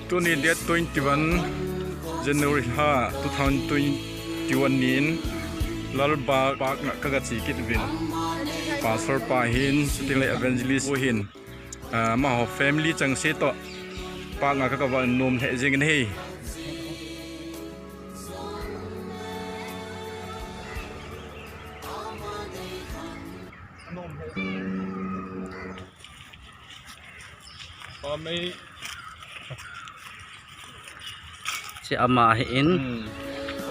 Tuni date 21 January 2021 nin lalba pak na kagati kitvin pastor pahin suting evangelist hin ma ho family chang se to pa nga ka ba nom he jing nei pa mai si ama hin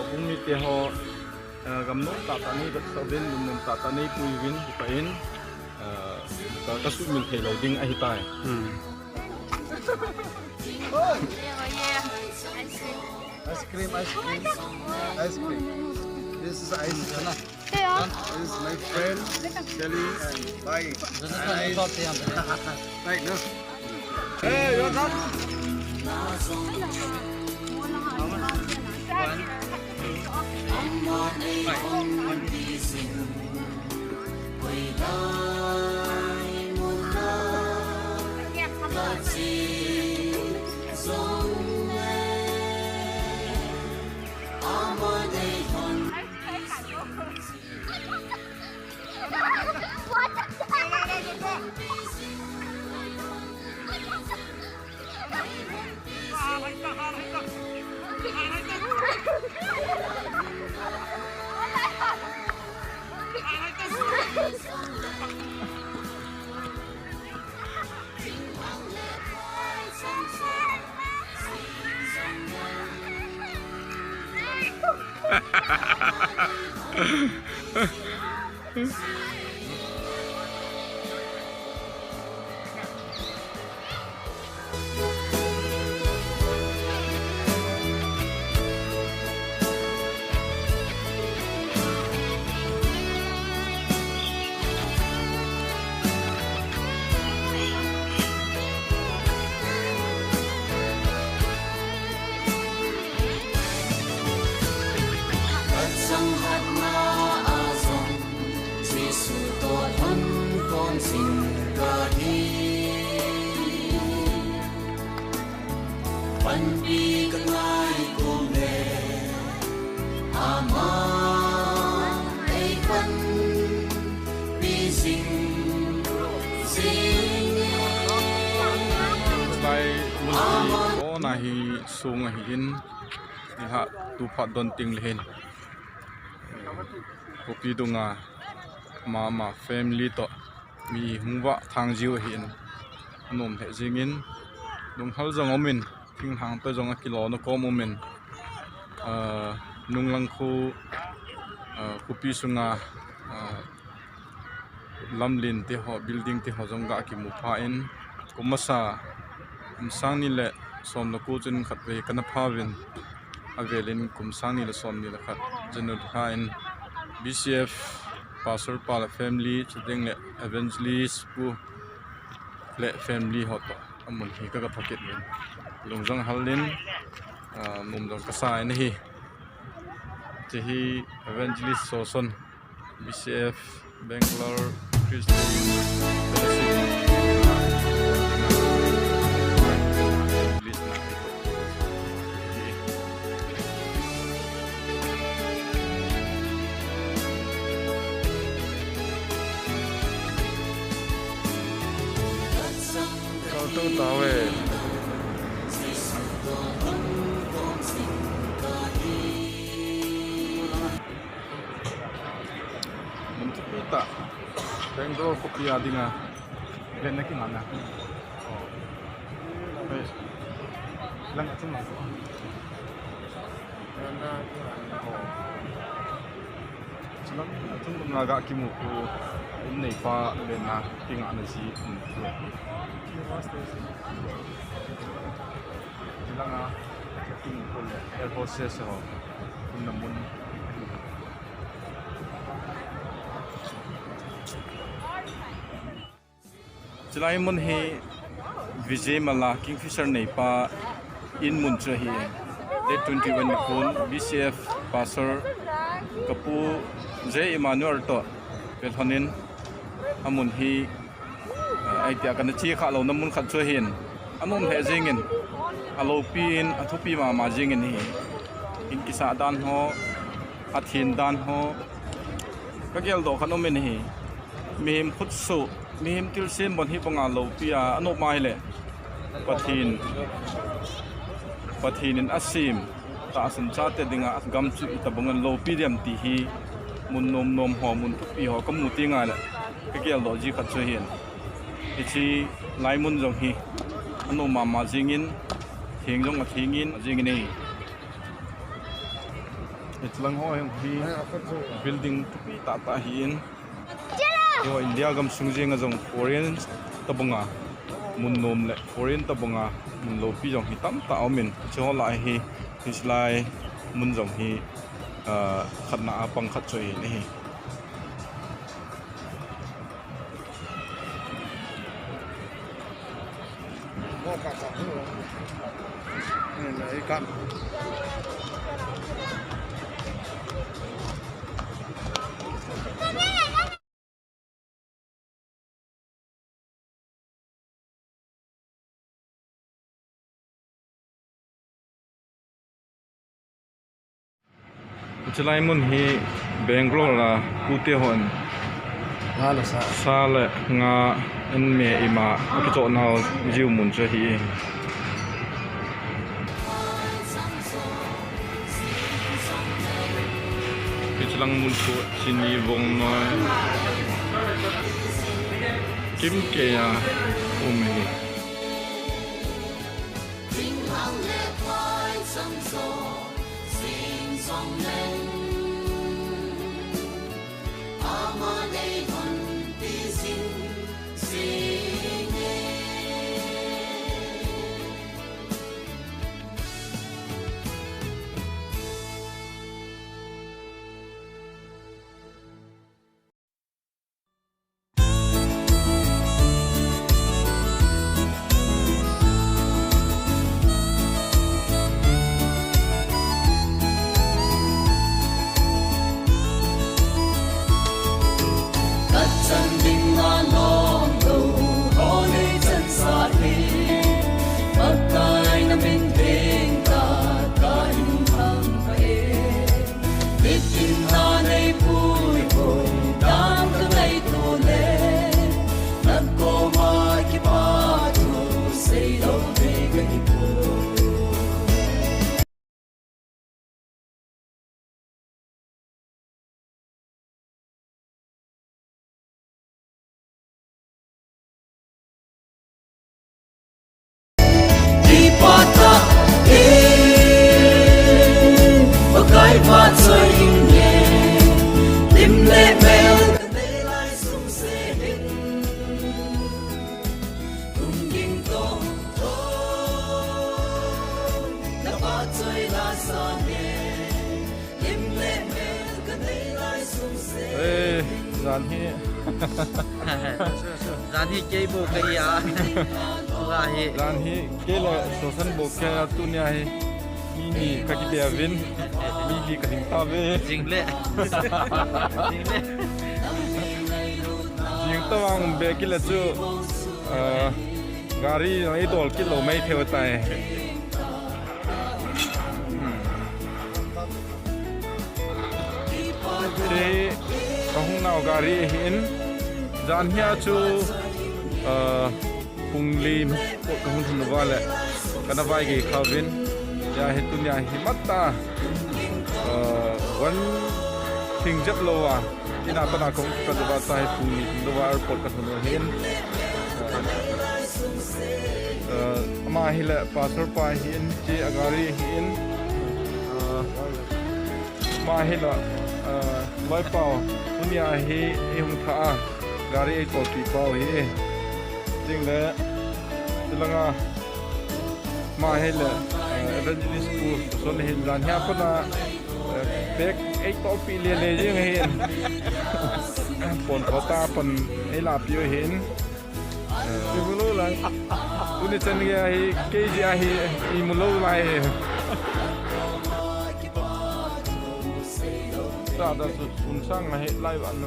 bung ni te ho gam no ta ta ni da soben num ta ta nei pui win pa in ka su min the loading a hi tai Ice cream. This is ice cream. This is my friend Kelly and Bai. Right now. Hey, you're not. Nahi sunga hin ha tu phat don ting lehen kopi dunga mama family to mi hungwa thang jiu hin nom he jingin dung hal jong omin thing hang to jong a kilo no ko momen nung lang khu kopi sunga lamlin te ho building te ho jong ga ki mu pha in kumasa sang ni le som na ku chun khat ve kana phawin avelin kumsang ni la som ni la khat janul khain BCF pastor pa la family chudeng le evangelist pu le family hot amul hi ka paket min longjang halin mum dong ka sai ni hi hi evangelist soson BCF Bangalore Christian tôi tao về mình thích biết ta Bangalore khopi đi nga lên cái mana lang chung mà lang chung mà gạ kim một này pha lên na tiếng Anh là gì Silanga ting kol air hostess ho namun Chilai mun he Vijay Mala Kingfisher nei pa in mun cha hi date 21 khon BCF pastor kapu J Emmanuel to pelhonin amun hi ai tia kan chi kha lo namun khat chu hin amun he jingin alopi in athupi ma majing in hi in kisa dan ho athin dan ho kagel do khanom in hi mihim khut su mihim til sen bon hi panga lopi a anu mai le pathin in asim ta san chate dinga gam chu itabangan lopi dem ti hi mun nom ho mun thupi ho kamuti nga le kagel do ji khat chu hian ichi laimun jong hi anu ma majing in thing jong a thing in jing ni itlang ho hi building thupi ta hi in yo India gam sungjeng a jong foreign tabanga mun nom le foreign tabanga mun lopi jong hi tam ta amin cho lai hi islai mun jong hi khatna apang khat choi ni hi Chalai mun hi Bangalore la kute hon sa le nga en me ima ki to na jiu mun che hi lang mun ko sini vong noi kim ke ya umi Zan hi kei bo kai ya la hi dan hi kele so san bo ke tunya hi ni kaki te avin ni ka ding ta ve jingle jing ta wang be ki la chu gari ai dol ki lo mai theo tai te kahung nau gari hin jan hia chu punglim ko kahung thun wale kana vai ge khavin ya hetunya himata one thing jap lowa ina pana kong ka ba sai pungli do war pot ka thun hin ama hila pastor pa hin che agari hin ma hila loi pao dunia hi hung tha gari ai to ti pao hi jing le tilanga ma hela evangelist ku son hin ran ha pana bek ai to pi le le jing hin pon thota pon ai la pio hin mulo la uni chen ge hi ke ji hi I mulo lai ta da su sun sang hai live an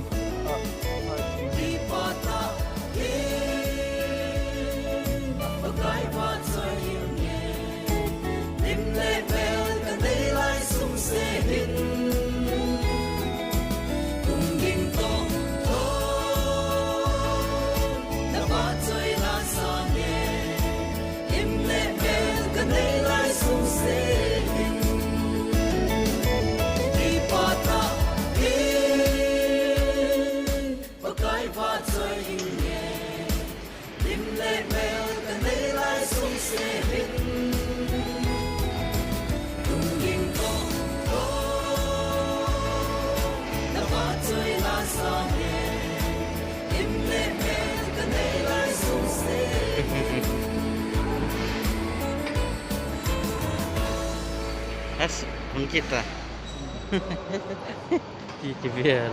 As pun kita. Di biar.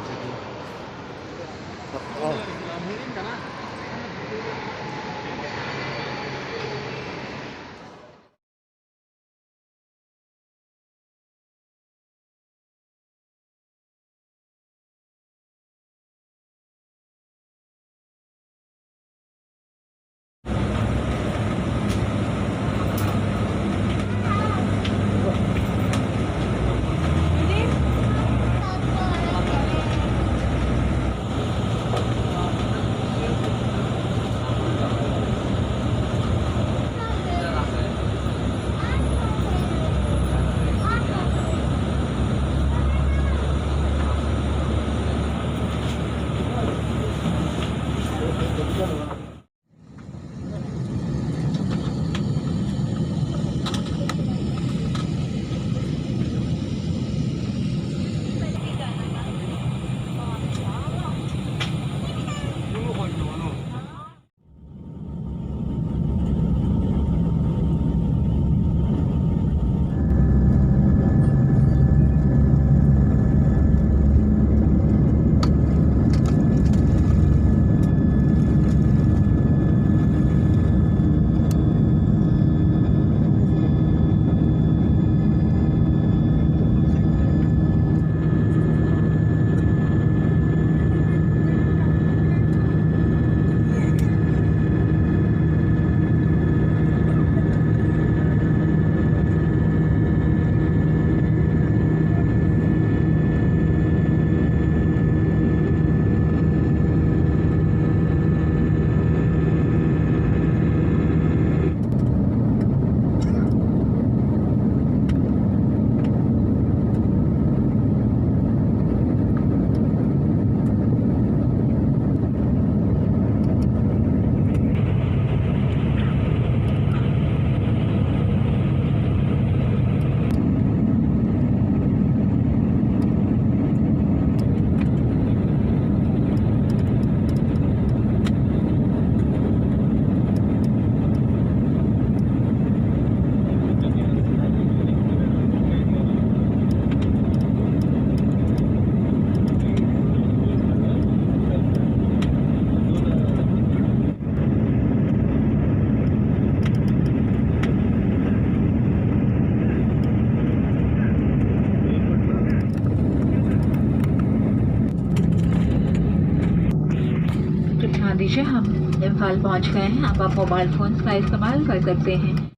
ध्यान दीजिए, हम इम्फाल पहुंच गए हैं। अब आप mobile phone का इस्तेमाल कर सकते हैं।